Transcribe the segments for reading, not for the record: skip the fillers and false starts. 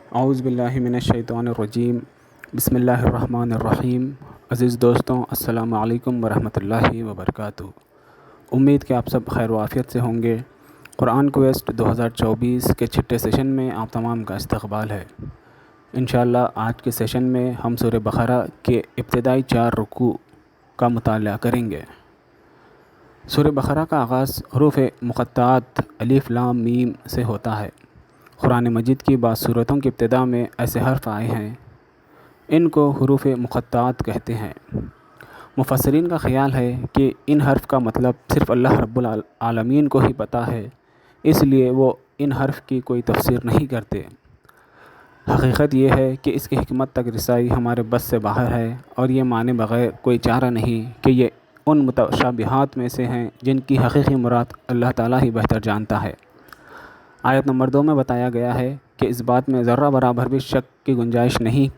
اعوذ باللہ من الشیطان الرجیم، بسم اللہ الرحمن الرحیم۔ عزیز دوستوں، السلام علیکم ورحمۃ اللہ وبرکاتہ۔ امید کہ آپ سب خیر و عافیت سے ہوں گے۔ قرآن کویسٹ 2024 کے چھٹے سیشن میں آپ تمام کا استقبال ہے۔ انشاءاللہ آج کے سیشن میں ہم سورہ بقرہ کے ابتدائی 4 رکوع کا مطالعہ کریں گے۔ سورہ بقرہ کا آغاز حروف مقطعات الف لام میم سے ہوتا ہے۔ قرآن مجید کی بعض صورتوں کی ابتدا میں ایسے حرف آئے ہیں، ان کو حروف مقطعات کہتے ہیں۔ مفسرین کا خیال ہے کہ ان حرف کا مطلب صرف اللہ رب العالمین کو ہی پتہ ہے، اس لیے وہ ان حرف کی کوئی تفسیر نہیں کرتے۔ حقیقت یہ ہے کہ اس کی حکمت تک رسائی ہمارے بس سے باہر ہے، اور یہ مانے بغیر کوئی چارہ نہیں کہ یہ ان متشابہات میں سے ہیں جن کی حقیقی مراد اللہ تعالیٰ ہی بہتر جانتا ہے۔ آیت نمبر 2 میں بتایا گیا ہے کہ اس بات میں ذرہ برابر بھی شک کی گنجائش نہیں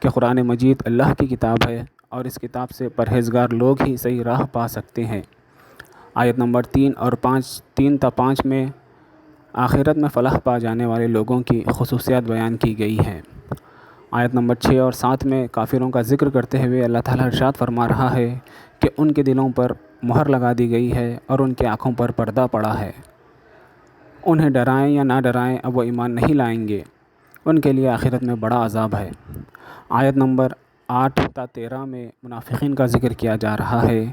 کہ قرآن مجید اللہ کی کتاب ہے، اور اس کتاب سے پرہیزگار لوگ ہی صحیح راہ پا سکتے ہیں۔ آیت نمبر 3 اور 3 تا 5 میں آخرت میں فلاح پا جانے والے لوگوں کی خصوصیات بیان کی گئی ہیں۔ آیت نمبر 6 اور 7 میں کافروں کا ذکر کرتے ہوئے اللہ تعالیٰ ارشاد فرما رہا ہے کہ ان کے دلوں پر مہر لگا دی گئی ہے اور ان کی آنکھوں پر پردہ پڑا ہے۔ انہیں ڈرائیں یا نہ ڈرائیں، اب وہ ایمان نہیں لائیں گے، ان کے لیے آخرت میں بڑا عذاب ہے۔ آیت نمبر 8 تا 13 میں منافقین کا ذکر کیا جا رہا ہے۔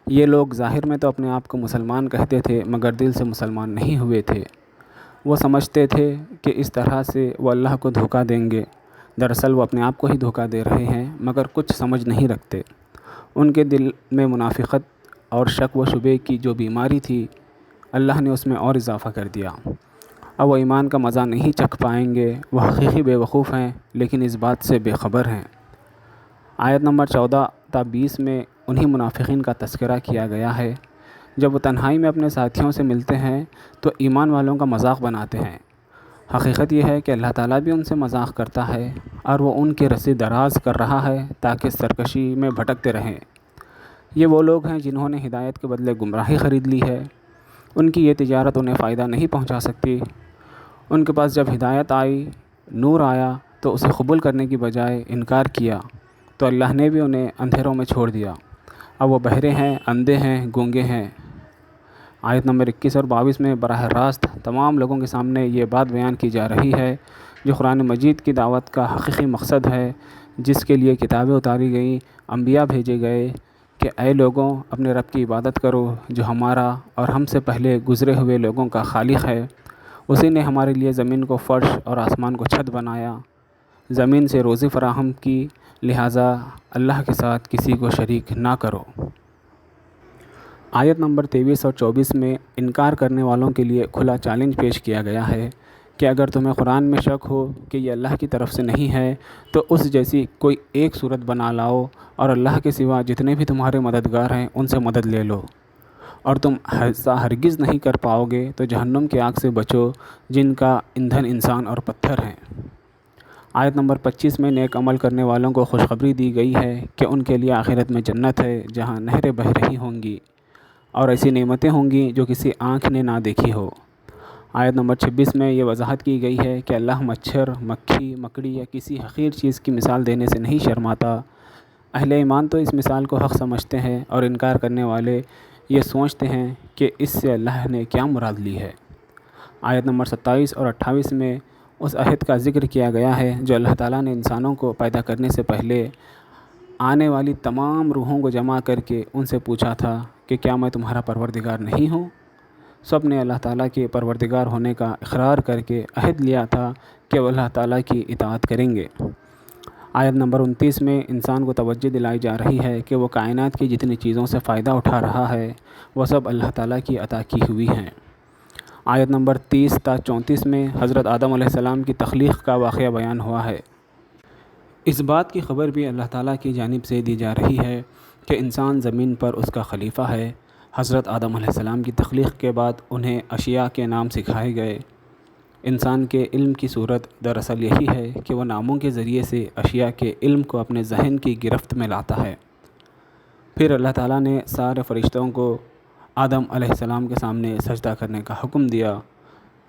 یہ لوگ ظاہر میں تو اپنے آپ کو مسلمان کہتے تھے، مگر دل سے مسلمان نہیں ہوئے تھے۔ وہ سمجھتے تھے کہ اس طرح سے وہ اللہ کو دھوکہ دیں گے، دراصل وہ اپنے آپ کو ہی دھوکہ دے رہے ہیں، مگر کچھ سمجھ نہیں رکھتے۔ ان کے دل میں منافقت اور شک و شبے کی جو بیماری تھی، اللہ نے اس میں اور اضافہ کر دیا۔ اب وہ ایمان کا مزہ نہیں چکھ پائیں گے۔ وہ حقیقی بے وقوف ہیں، لیکن اس بات سے بے خبر ہیں۔ آیت نمبر 14 تا 20 میں انہی منافقین کا تذکرہ کیا گیا ہے۔ جب وہ تنہائی میں اپنے ساتھیوں سے ملتے ہیں تو ایمان والوں کا مذاق بناتے ہیں۔ حقیقت یہ ہے کہ اللہ تعالیٰ بھی ان سے مذاق کرتا ہے، اور وہ ان کی رسی دراز کر رہا ہے تاکہ سرکشی میں بھٹکتے رہیں۔ یہ وہ لوگ ہیں جنہوں نے ہدایت کے بدلے گمراہی خرید لی ہے۔ ان کی یہ تجارت انہیں فائدہ نہیں پہنچا سکتی۔ ان کے پاس جب ہدایت آئی، نور آیا، تو اسے قبول کرنے کی بجائے انکار کیا، تو اللہ نے بھی انہیں اندھیروں میں چھوڑ دیا۔ اب وہ بہرے ہیں، اندھے ہیں، گونگے ہیں۔ آیت نمبر 21 اور 22 میں براہ راست تمام لوگوں کے سامنے یہ بات بیان کی جا رہی ہے جو قرآن مجید کی دعوت کا حقیقی مقصد ہے، جس کے لیے کتابیں اتاری گئیں، انبیاء بھیجے گئے کہ اے لوگوں، اپنے رب کی عبادت کرو جو ہمارا اور ہم سے پہلے گزرے ہوئے لوگوں کا خالق ہے۔ اسی نے ہمارے لیے زمین کو فرش اور آسمان کو چھت بنایا، زمین سے روزی فراہم کی، لہٰذا اللہ کے ساتھ کسی کو شریک نہ کرو۔ آیت نمبر 23 اور 24 میں انکار کرنے والوں کے لیے کھلا چیلنج پیش کیا گیا ہے کہ اگر تمہیں قرآن میں شک ہو کہ یہ اللہ کی طرف سے نہیں ہے تو اس جیسی کوئی ایک صورت بنا لاؤ، اور اللہ کے سوا جتنے بھی تمہارے مددگار ہیں ان سے مدد لے لو، اور تم ایسا ہرگز نہیں کر پاؤ گے تو جہنم کی آگ سے بچو جن کا ایندھن انسان اور پتھر ہیں۔ آیت نمبر 25 میں نیک عمل کرنے والوں کو خوشخبری دی گئی ہے کہ ان کے لیے آخرت میں جنت ہے جہاں نہریں بہہ رہی ہوں گی، اور ایسی نعمتیں ہوں گی جو کسی آنکھ نے نہ دیکھی ہو۔ آیت نمبر 26 میں یہ وضاحت کی گئی ہے کہ اللہ مچھر، مکھی، مکڑی یا کسی حقیر چیز کی مثال دینے سے نہیں شرماتا۔ اہل ایمان تو اس مثال کو حق سمجھتے ہیں، اور انکار کرنے والے یہ سوچتے ہیں کہ اس سے اللہ نے کیا مراد لی ہے۔ آیت نمبر 27 اور 28 میں اس عہد کا ذکر کیا گیا ہے جو اللہ تعالیٰ نے انسانوں کو پیدا کرنے سے پہلے آنے والی تمام روحوں کو جمع کر کے ان سے پوچھا تھا کہ کیا میں تمہارا پروردگار نہیں ہوں؟ سب نے اللہ تعالیٰ کے پروردگار ہونے کا اقرار کر کے عہد لیا تھا کہ وہ اللہ تعالیٰ کی اطاعت کریں گے۔ آیت نمبر 29 میں انسان کو توجہ دلائی جا رہی ہے کہ وہ کائنات کی جتنی چیزوں سے فائدہ اٹھا رہا ہے وہ سب اللہ تعالیٰ کی عطا کی ہوئی ہیں۔ آیت نمبر 30 تا 34 میں حضرت آدم علیہ السلام کی تخلیق کا واقعہ بیان ہوا ہے۔ اس بات کی خبر بھی اللہ تعالیٰ کی جانب سے دی جا رہی ہے کہ انسان زمین پر اس کا خلیفہ ہے۔ حضرت آدم علیہ السلام کی تخلیق کے بعد انہیں اشیاء کے نام سکھائے گئے۔ انسان کے علم کی صورت دراصل یہی ہے کہ وہ ناموں کے ذریعے سے اشیاء کے علم کو اپنے ذہن کی گرفت میں لاتا ہے۔ پھر اللہ تعالیٰ نے سارے فرشتوں کو آدم علیہ السلام کے سامنے سجدہ کرنے کا حکم دیا،